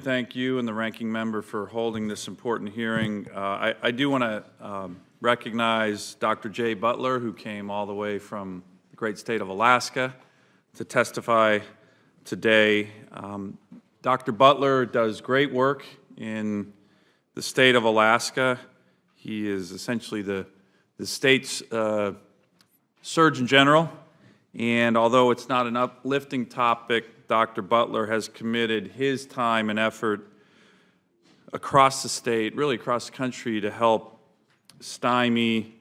Thank you and the ranking member for holding this important hearing. I do want to recognize Dr. Jay Butler, who came all the way from the great state of Alaska to testify today. Dr. Butler does great work in the state of Alaska. He is essentially the state's Surgeon General, and although it's not an uplifting topic, Dr. Butler has committed his time and effort across the state, really across the country, to help stymie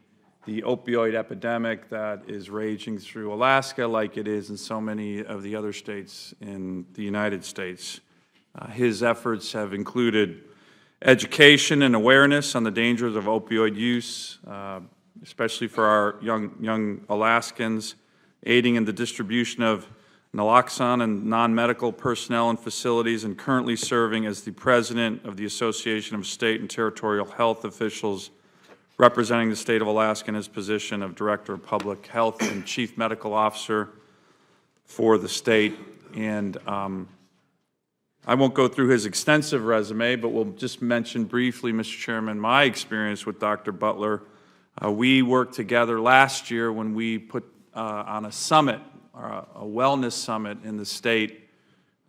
the opioid epidemic that is raging through Alaska like it is in so many of the other states in the United States. His efforts have included education and awareness on the dangers of opioid use, especially for our young Alaskans, aiding in the distribution of naloxone and non-medical personnel and facilities, and currently serving as the president of the Association of State and Territorial Health Officials, representing the state of Alaska in his position of Director of Public Health and Chief Medical Officer for the state. And I won't go through his extensive resume, but we'll just mention briefly, Mr. Chairman, my experience with Dr. Butler. We worked together last year when we put on a summit, a wellness summit in the state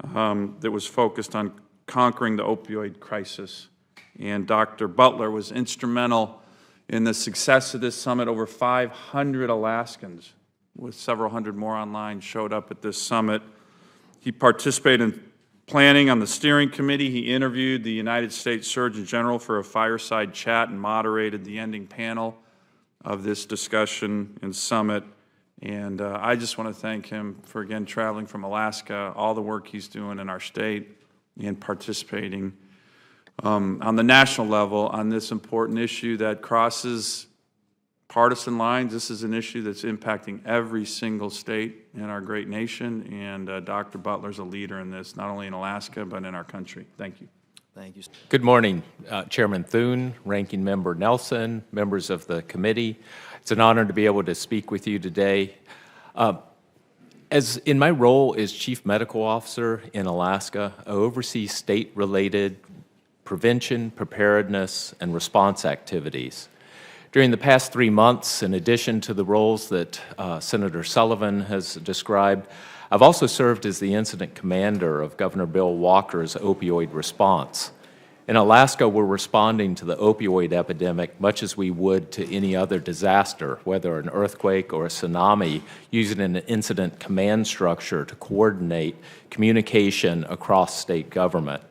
that was focused on conquering the opioid crisis. And Dr. Butler was instrumental in the success of this summit. Over 500 Alaskans, with several hundred more online, showed up at this summit. He participated in planning on the steering committee. He interviewed the United States Surgeon General for a fireside chat and moderated the ending panel of this discussion and summit. And I just want to thank him for, again, traveling from Alaska, all the work he's doing in our state, and participating on the national level on this important issue that crosses partisan lines. This is an issue that's impacting every single state in our great nation, and Dr. Butler's a leader in this, not only in Alaska, but in our country. Thank you. Thank you. Good morning, Chairman Thune, Ranking Member Nelson, members of the committee. It's an honor to be able to speak with you today. As in my role as Chief Medical Officer in Alaska, I oversee state-related prevention, preparedness, and response activities. During the past 3 months, in addition to the roles that Senator Sullivan has described, I've also served as the incident commander of Governor Bill Walker's opioid response. In Alaska, we're responding to the opioid epidemic much as we would to any other disaster, whether an earthquake or a tsunami, using an incident command structure to coordinate communication across state government.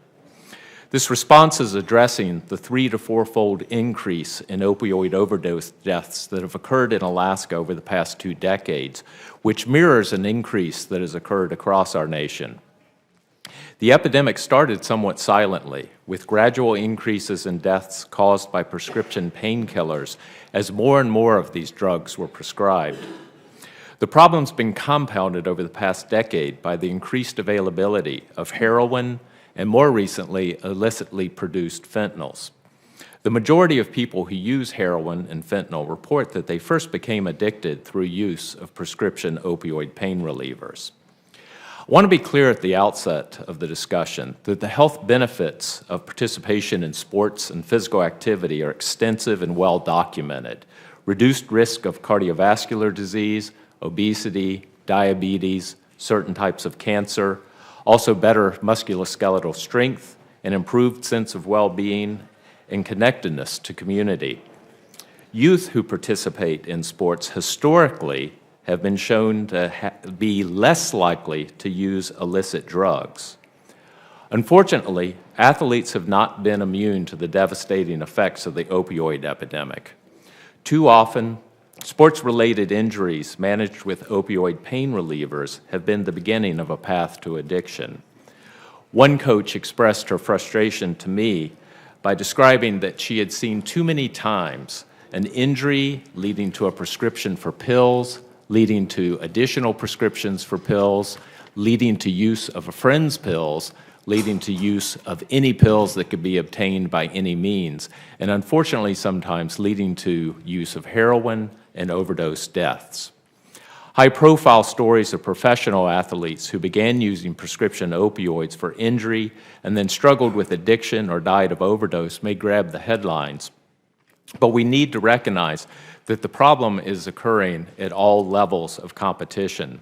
This response is addressing the 3- to 4-fold increase in opioid overdose deaths that have occurred in Alaska over the past 2 decades, which mirrors an increase that has occurred across our nation. The epidemic started somewhat silently, with gradual increases in deaths caused by prescription painkillers as more and more of these drugs were prescribed. The problem's been compounded over the past decade by the increased availability of heroin and, more recently, illicitly produced fentanyls. The majority of people who use heroin and fentanyl report that they first became addicted through use of prescription opioid pain relievers. I want to be clear at the outset of the discussion that the health benefits of participation in sports and physical activity are extensive and well documented. Reduced risk of cardiovascular disease, obesity, diabetes, certain types of cancer, also better musculoskeletal strength, an improved sense of well-being, and connectedness to community. Youth who participate in sports historically have been shown to be less likely to use illicit drugs. Unfortunately, athletes have not been immune to the devastating effects of the opioid epidemic. Too often, sports-related injuries managed with opioid pain relievers have been the beginning of a path to addiction. One coach expressed her frustration to me by describing that she had seen too many times an injury leading to a prescription for pills, leading to additional prescriptions for pills, leading to use of a friend's pills, leading to use of any pills that could be obtained by any means, and unfortunately sometimes leading to use of heroin and overdose deaths. High-profile stories of professional athletes who began using prescription opioids for injury and then struggled with addiction or died of overdose may grab the headlines. But we need to recognize that the problem is occurring at all levels of competition.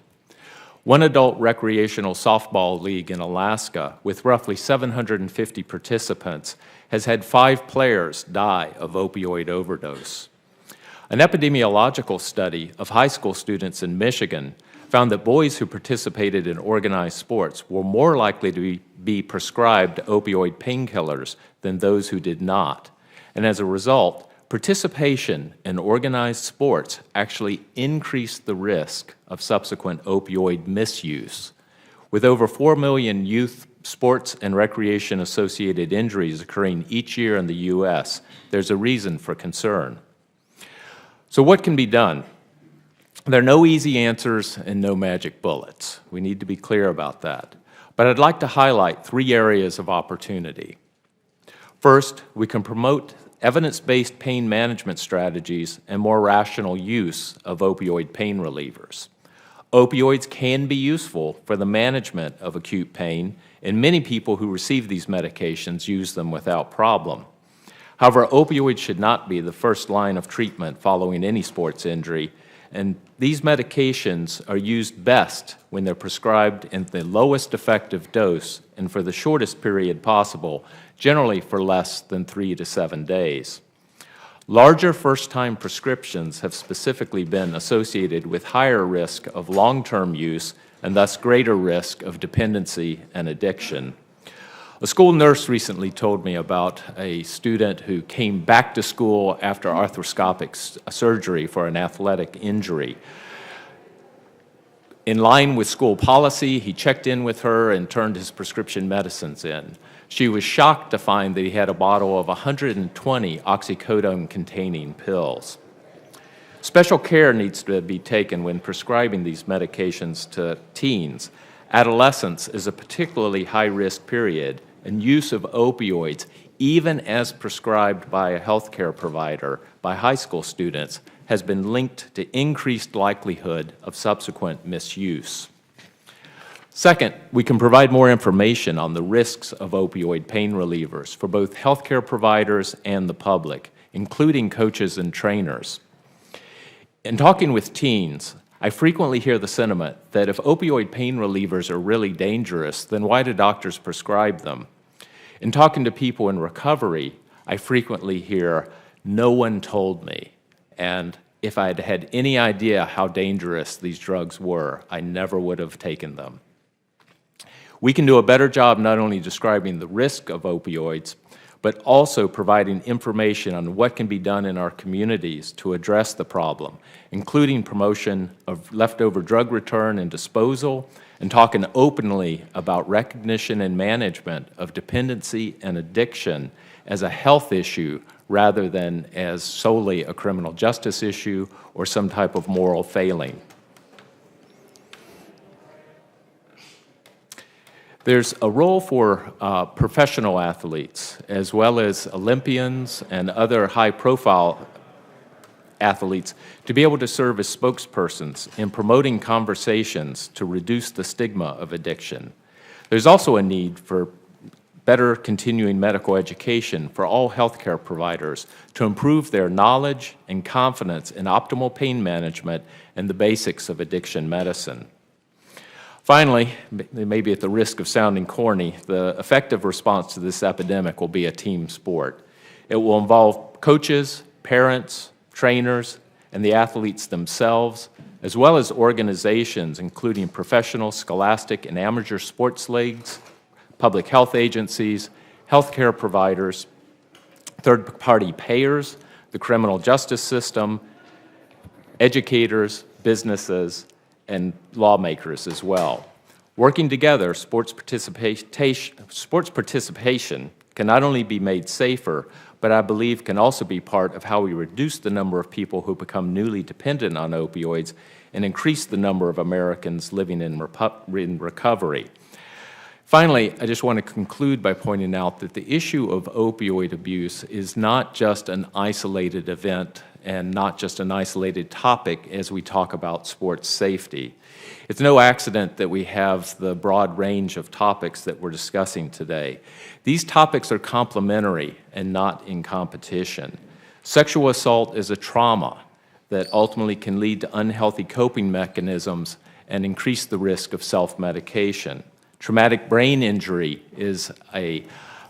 One adult recreational softball league in Alaska, with roughly 750 participants, has had 5 players die of opioid overdose. An epidemiological study of high school students in Michigan found that boys who participated in organized sports were more likely to be prescribed opioid painkillers than those who did not. And as a result, participation in organized sports actually increased the risk of subsequent opioid misuse. With over 4 million youth sports and recreation-associated injuries occurring each year in the U.S., there's a reason for concern. So what can be done? There are no easy answers and no magic bullets. We need to be clear about that. But I'd like to highlight 3 areas of opportunity. First, we can promote evidence-based pain management strategies and more rational use of opioid pain relievers. Opioids can be useful for the management of acute pain, and many people who receive these medications use them without problem. However, opioids should not be the first line of treatment following any sports injury, and these medications are used best when they're prescribed in the lowest effective dose and for the shortest period possible, generally for less than 3 to 7 days. Larger first-time prescriptions have specifically been associated with higher risk of long-term use and thus greater risk of dependency and addiction. A school nurse recently told me about a student who came back to school after arthroscopic surgery for an athletic injury. In line with school policy, he checked in with her and turned his prescription medicines in. She was shocked to find that he had a bottle of 120 oxycodone-containing pills. Special care needs to be taken when prescribing these medications to teens. Adolescence is a particularly high-risk period, and use of opioids, even as prescribed by a healthcare provider by high school students, has been linked to increased likelihood of subsequent misuse. Second, we can provide more information on the risks of opioid pain relievers for both healthcare providers and the public, including coaches and trainers. In talking with teens, I frequently hear the sentiment that if opioid pain relievers are really dangerous, then why do doctors prescribe them? In talking to people in recovery, I frequently hear, "No one told me," and if I had had any idea how dangerous these drugs were, I never would have taken them. We can do a better job not only describing the risk of opioids, but also providing information on what can be done in our communities to address the problem, including promotion of leftover drug return and disposal, and talking openly about recognition and management of dependency and addiction as a health issue rather than as solely a criminal justice issue or some type of moral failing. There's a role for professional athletes, as well as Olympians and other high-profile athletes, to be able to serve as spokespersons in promoting conversations to reduce the stigma of addiction. There's also a need for better continuing medical education for all healthcare providers to improve their knowledge and confidence in optimal pain management and the basics of addiction medicine. Finally, maybe at the risk of sounding corny, the effective response to this epidemic will be a team sport. It will involve coaches, parents, trainers, and the athletes themselves, as well as organizations including professional, scholastic, and amateur sports leagues, public health agencies, healthcare providers, third-party payers, the criminal justice system, educators, businesses, and lawmakers as well. Working together, sports participation can not only be made safer, but I believe can also be part of how we reduce the number of people who become newly dependent on opioids and increase the number of Americans living in recovery. Finally, I just want to conclude by pointing out that the issue of opioid abuse is not just an isolated event and not just an isolated topic as we talk about sports safety. It's no accident that we have the broad range of topics that we're discussing today. These topics are complementary and not in competition. Sexual assault is a trauma that ultimately can lead to unhealthy coping mechanisms and increase the risk of self-medication. Traumatic brain injury is a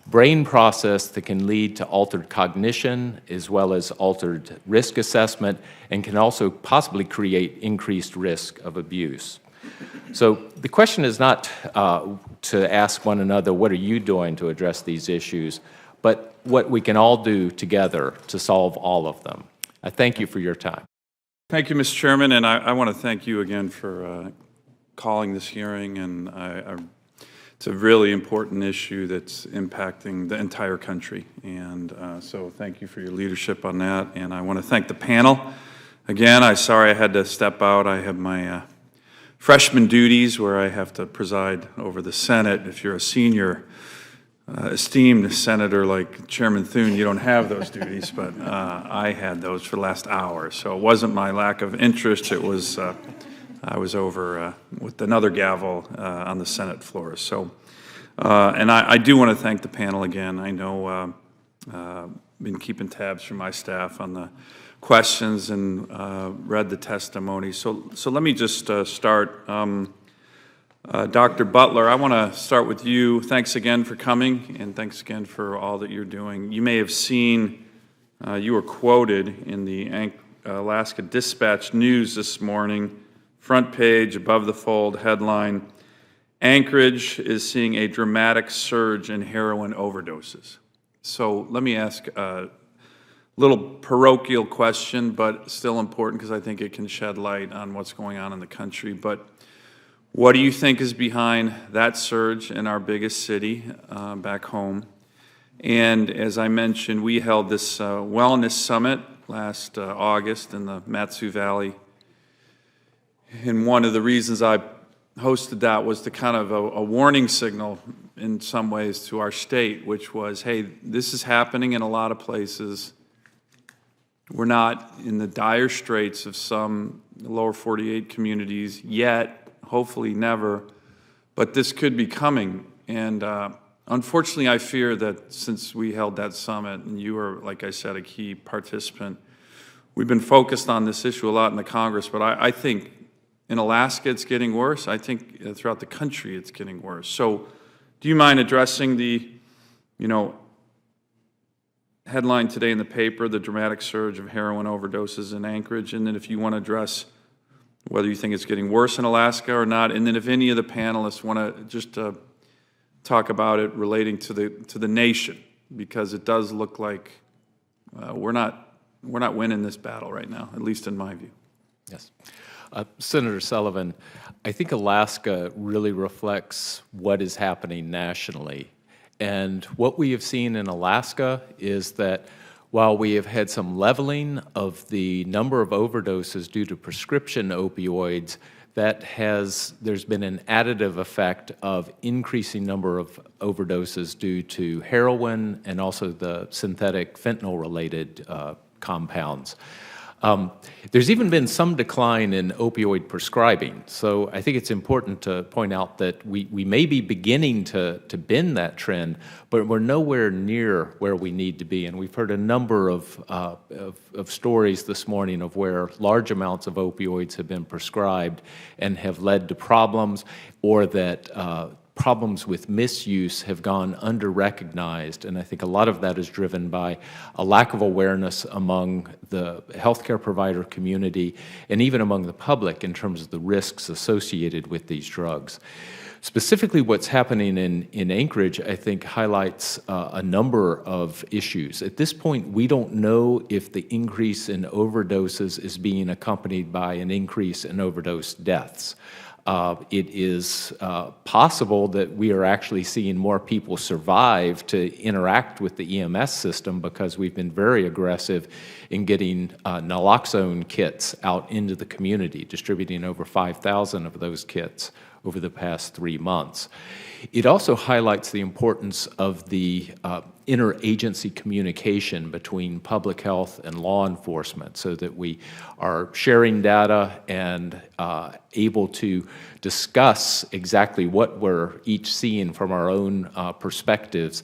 brain process that can lead to altered cognition as well as altered risk assessment and can also possibly create increased risk of abuse. So the question is not to ask one another, what are you doing to address these issues, but what we can all do together to solve all of them. I thank you for your time. Thank you, Mr. Chairman, and I want to thank you again for calling this hearing, and it's a really important issue that's impacting the entire country, and so thank you for your leadership on that, and I want to thank the panel. Again, I'm sorry I had to step out. I have my freshman duties where I have to preside over the Senate. If you're a senior, esteemed senator like Chairman Thune, you don't have those duties, but I had those for the last hour. So it wasn't my lack of interest. It was I was over with another gavel on the Senate floor. So, and I do want to thank the panel again. I know been keeping tabs from my staff on the questions and read the testimony. So let me just start. Dr. Butler, I want to start with you. Thanks again for coming, and thanks again for all that you're doing. You may have seen, you were quoted in the Alaska Dispatch News this morning, front page, above the fold, headline, Anchorage is seeing a dramatic surge in heroin overdoses. So let me ask a little parochial question, but still important because I think it can shed light on what's going on in the country. But what do you think is behind that surge in our biggest city back home? And as I mentioned, we held this wellness summit last August in the Matsu Valley. And one of the reasons I hosted that was to kind of a warning signal in some ways to our state, which was, hey, this is happening in a lot of places. We're not in the dire straits of some lower 48 communities yet, hopefully never, but this could be coming. And unfortunately, I fear that since we held that summit, and you were, like I said, a key participant, we've been focused on this issue a lot in the Congress, but I think in Alaska it's getting worse. I think throughout the country it's getting worse. So do you mind addressing the, headline today in the paper, the dramatic surge of heroin overdoses in Anchorage, and then if you want to address whether you think it's getting worse in Alaska or not, and then if any of the panelists want to just talk about it relating to the nation, because it does look like we're not winning this battle right now, at least in my view. Yes. Senator Sullivan, I think Alaska really reflects what is happening nationally. And what we have seen in Alaska is that while we have had some leveling of the number of overdoses due to prescription opioids, there's been an additive effect of increasing number of overdoses due to heroin and also the synthetic fentanyl-related compounds. There's even been some decline in opioid prescribing. So I think it's important to point out that we may be beginning to bend that trend, but we're nowhere near where we need to be. And we've heard a number of stories this morning of where large amounts of opioids have been prescribed and have led to problems, or that problems with misuse have gone under-recognized, and I think a lot of that is driven by a lack of awareness among the healthcare provider community and even among the public in terms of the risks associated with these drugs. Specifically, what's happening in Anchorage, I think, highlights a number of issues. At this point, we don't know if the increase in overdoses is being accompanied by an increase in overdose deaths. It is possible that we are actually seeing more people survive to interact with the EMS system because we've been very aggressive in getting naloxone kits out into the community, distributing over 5,000 of those kits over the past 3 months. It also highlights the importance of the interagency communication between public health and law enforcement so that we are sharing data and able to discuss exactly what we're each seeing from our own perspectives.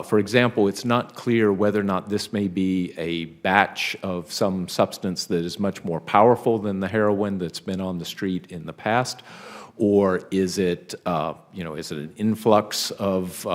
For example, it's not clear whether or not this may be a batch of some substance that is much more powerful than the heroin that's been on the street in the past, or is it, is it an influx of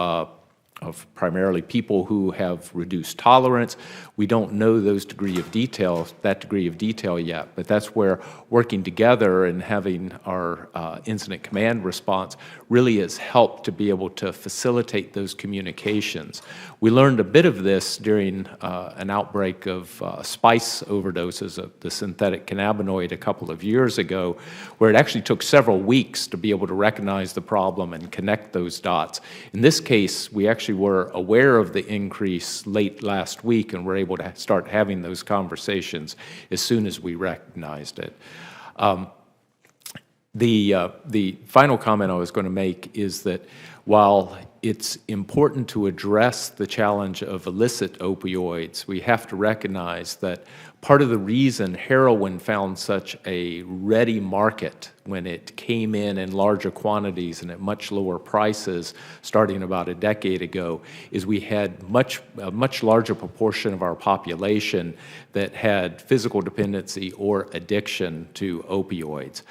primarily people who have reduced tolerance? We don't know that degree of detail yet, but that's where working together and having our incident command response really has helped to be able to facilitate those communications. We learned a bit of this during an outbreak of spice overdoses of the synthetic cannabinoid a couple of years ago, where it actually took several weeks to be able to recognize the problem and connect those dots. In this case, we actually were aware of the increase late last week and were able to start having those conversations as soon as we recognized it. The final comment I was going to make is that while it's important to address the challenge of illicit opioids, we have to recognize that part of the reason heroin found such a ready market when it came in larger quantities and at much lower prices starting about a decade ago is we had a much larger proportion of our population that had physical dependency or addiction to opioids.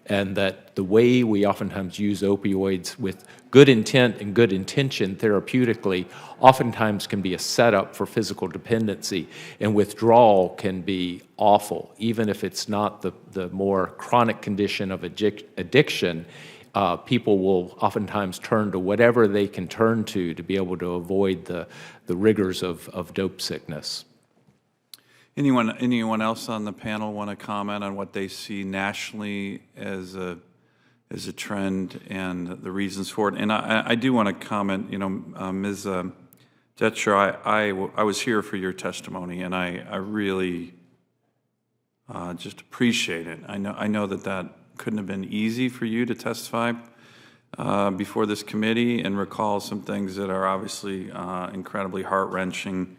And that the way we oftentimes use opioids with good intent and good intention therapeutically oftentimes can be a setup for physical dependency, and withdrawal can be awful. Even if it's not the more chronic condition of addiction, people will oftentimes turn to whatever they can turn to be able to avoid the rigors of dope sickness. Anyone else on the panel want to comment on what they see nationally as a trend and the reasons for it? And I do want to comment. Ms. Detcher, I was here for your testimony, and I really just appreciate it. I know that couldn't have been easy for you to testify before this committee and recall some things that are obviously incredibly heart-wrenching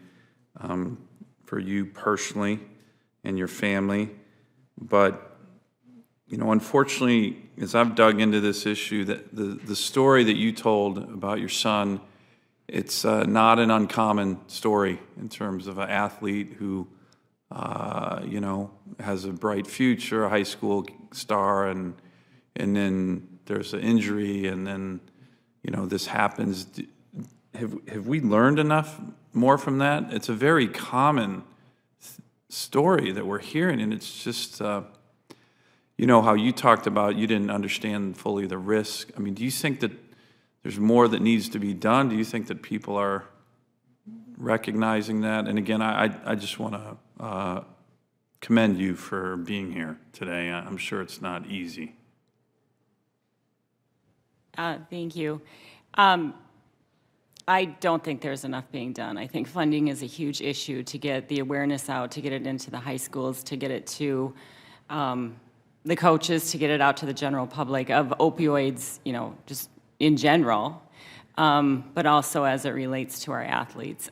for you personally and your family. But, unfortunately, as I've dug into this issue, that the story that you told about your son, it's not an uncommon story in terms of an athlete who, has a bright future, a high school star, and then there's an injury, and then, this happens. Have we learned enough more from that? It's a very common story that we're hearing, and it's just, how you talked about you didn't understand fully the risk. I mean, do you think that there's more that needs to be done? Do you think that people are recognizing that? And again, I just want to commend you for being here today. I'm sure it's not easy. Thank you. I don't think there's enough being done. I think funding is a huge issue to get the awareness out, to get it into the high schools, to get it to the coaches, to get it out to the general public of opioids, just in general, but also as it relates to our athletes.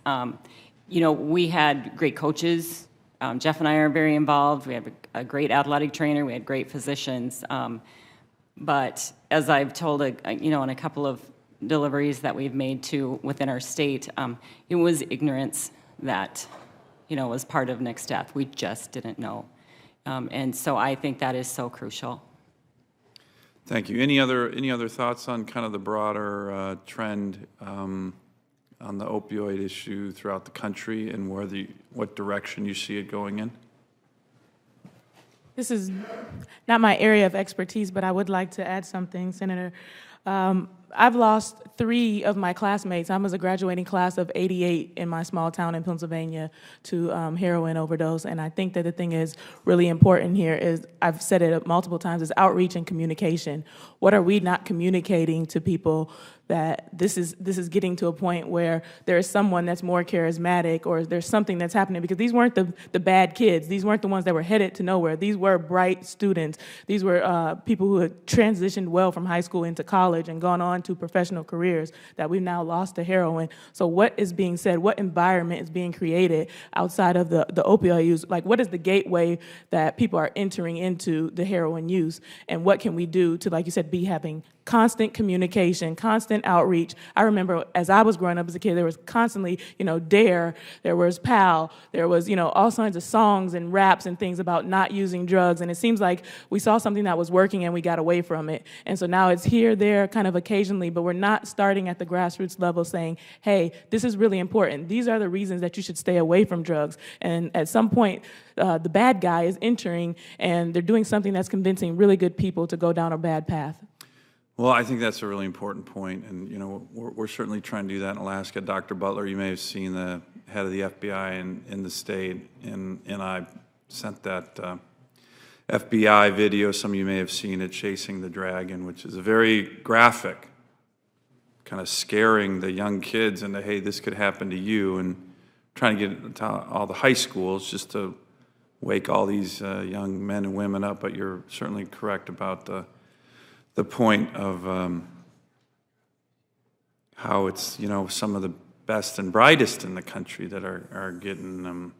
We had great coaches. Jeff and I are very involved. We have a great athletic trainer. We had great physicians. But as I've told, in a couple of deliveries that we've made to within our state, it was ignorance that, was part of Nick's death. We just didn't know. And so I think that is so crucial. Thank you. Any other thoughts on kind of the broader trend on the opioid issue throughout the country and what direction you see it going in? This is not my area of expertise, but I would like to add something, Senator. I've lost 3 of my classmates. I was a graduating class of '88 in my small town in Pennsylvania to heroin overdose. And I think that the thing is really important here is, I've said it multiple times, is outreach and communication. What are we not communicating to people that this is getting to a point where there is someone that's more charismatic, or there's something that's happening? Because these weren't the bad kids. These weren't the ones that were headed to nowhere. These were bright students. These were people who had transitioned well from high school into college and gone on to professional careers that we've now lost to heroin. So what is being said? What environment is being created outside of the opioid use? Like, what is the gateway that people are entering into the heroin use? And what can we do to, like you said, be having constant communication, constant outreach? I remember as I was growing up as a kid, there was constantly, DARE, there was PAL, there was, all kinds of songs and raps and things about not using drugs. And it seems like we saw something that was working and we got away from it. And so now it's here, there, kind of occasionally, but we're not starting at the grassroots level saying, hey, this is really important. These are the reasons that you should stay away from drugs. And at some point, the bad guy is entering and they're doing something that's convincing really good people to go down a bad path. Well, I think that's a really important point, and we're certainly trying to do that in Alaska. Dr. Butler, you may have seen the head of the FBI in the state, and I sent that FBI video. Some of you may have seen it, Chasing the Dragon, which is a very graphic, kind of scaring the young kids into, hey, this could happen to you, and trying to get it to all the high schools just to wake all these young men and women up. But you're certainly correct about the point of how it's, some of the best and brightest in the country that are getting,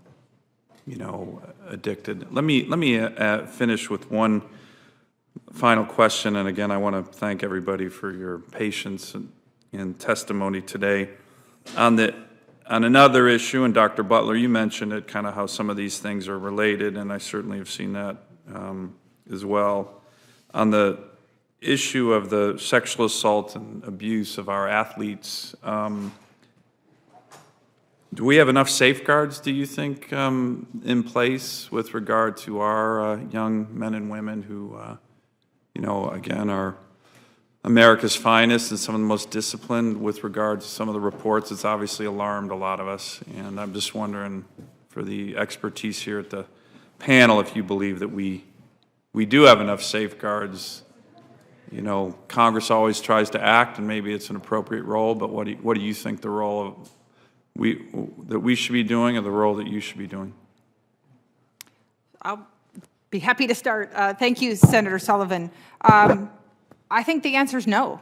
addicted. Let me finish with one final question, and again, I want to thank everybody for your patience and testimony today. On another issue, and Dr. Butler, you mentioned it, kind of how some of these things are related, and I certainly have seen that as well. On the issue of the sexual assault and abuse of our athletes, do we have enough safeguards, do you think, in place with regard to our young men and women who, again, are America's finest and some of the most disciplined? With regard to some of the reports, it's obviously alarmed a lot of us, and I'm just wondering, for the expertise here at the panel, if you believe that we do have enough safeguards. Congress always tries to act, and maybe it's an appropriate role, but what do you think the role that we should be doing, or the role that you should be doing? I'll be happy to start. Thank you, Senator Sullivan. I think the answer is no.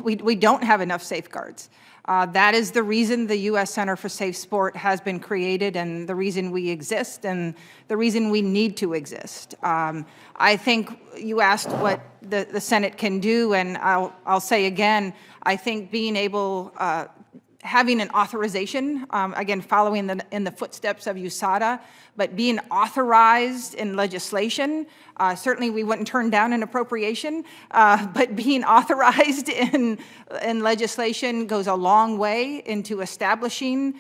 We don't have enough safeguards. That is the reason the U.S. Center for Safe Sport has been created, and the reason we exist, and the reason we need to exist. I think you asked what the Senate can do, and I'll say again, I think being able, having an authorization, again, following in the footsteps of USADA, but being authorized in legislation, certainly we wouldn't turn down an appropriation, but being authorized in legislation goes a long way into establishing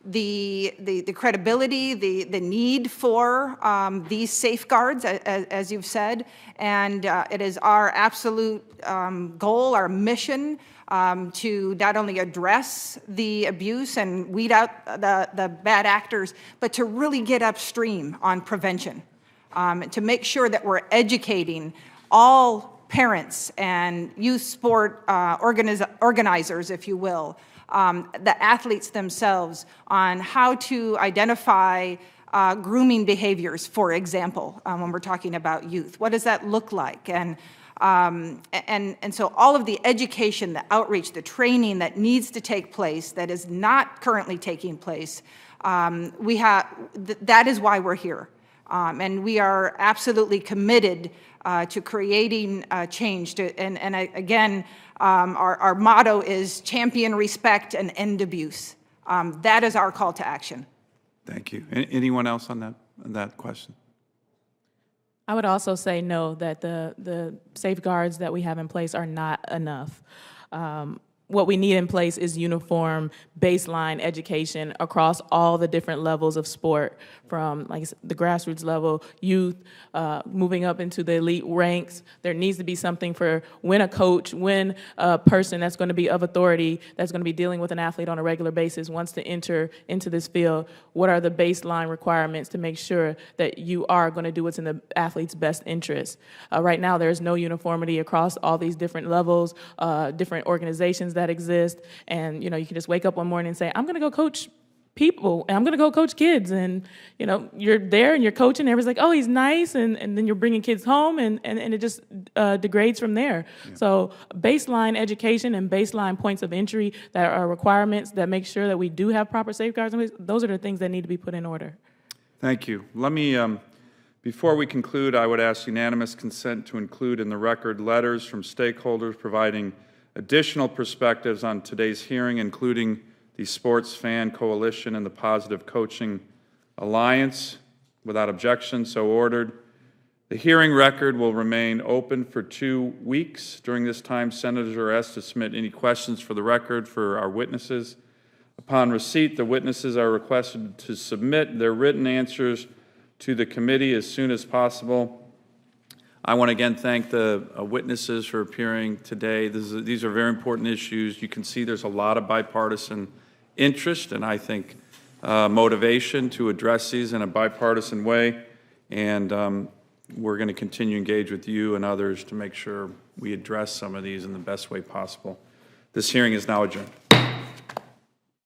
the credibility, the need for these safeguards, as you've said, and it is our absolute goal, our mission, to not only address the abuse and weed out the bad actors, but to really get upstream on prevention, to make sure that we're educating all parents and youth sport organizers, if you will, the athletes themselves, on how to identify grooming behaviors, for example, when we're talking about youth. What does that look like? And so all of the education, the outreach, the training that needs to take place that is not currently taking place, that is why we're here. And we are absolutely committed to creating change. Again, our motto is champion respect and end abuse. That is our call to action. Thank you. Anyone else on that question? I would also say no, that the safeguards that we have in place are not enough. what we need in place is uniform baseline education across all the different levels of sport, from like I said, the grassroots level, youth, moving up into the elite ranks. There needs to be something for when a coach, when a person that's going to be of authority, that's going to be dealing with an athlete on a regular basis, wants to enter into this field. What are the baseline requirements to make sure that you are going to do what's in the athlete's best interest? Right now, there's no uniformity across all these different levels, different organizations that exist, and you can just wake up one morning and say, I'm going to go coach people, and I'm going to go coach kids, and you're there and you're coaching, and everybody's like, oh, he's nice, and then you're bringing kids home, and it just degrades from there. Yeah. So baseline education and baseline points of entry that are requirements that make sure that we do have proper safeguards, those are the things that need to be put in order. Thank you. Let me, before we conclude, I would ask unanimous consent to include in the record letters from stakeholders providing additional perspectives on today's hearing, including the Sports Fan Coalition and the Positive Coaching Alliance. Without objection, so ordered. The hearing record will remain open for 2 weeks. During this time, senators are asked to submit any questions for the record for our witnesses. Upon receipt, the witnesses are requested to submit their written answers to the committee as soon as possible. I want to again thank the witnesses for appearing today. These are very important issues. You can see there's a lot of bipartisan interest and I think motivation to address these in a bipartisan way. And we're going to continue to engage with you and others to make sure we address some of these in the best way possible. This hearing is now adjourned.